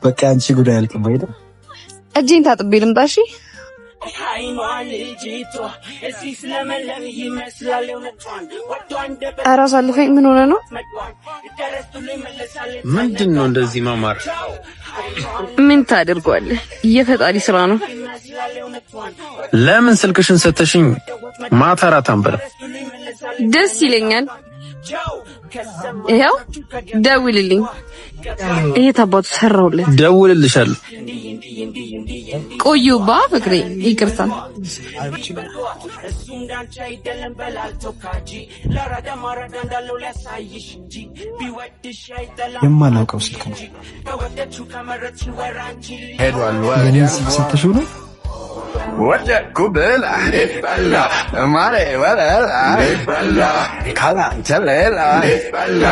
በቃ አንቺ ጉዳይ አልቅም አይደል? እጄን ታጥቤ ልምጣ። እሺ ኧረ አሳልፈኝ። ምን ሆነ ነው? ምንድን ነው እንደዚህ ማማር? ምን ታደርገዋለህ? የፈጣሪ ስራ ነው። ለምን ስልክሽን ሰተሽኝ ማታ እራት አንበላም? ደስ ይለኛል። ይኸው ደውልልኝ። ይሄ ታባቱ ሰራውልህ። ደውልልሻለሁ። ቆዩባ ፍቅሬ፣ ይቅርታ። የማላውቀው ስልክ ነው። የኔን ስልክ ሰተሽው ነው? ወደድኩ ብላ ይበላ ማሬ ወለላ ይበላ ካላንተ ሌላ ይበላ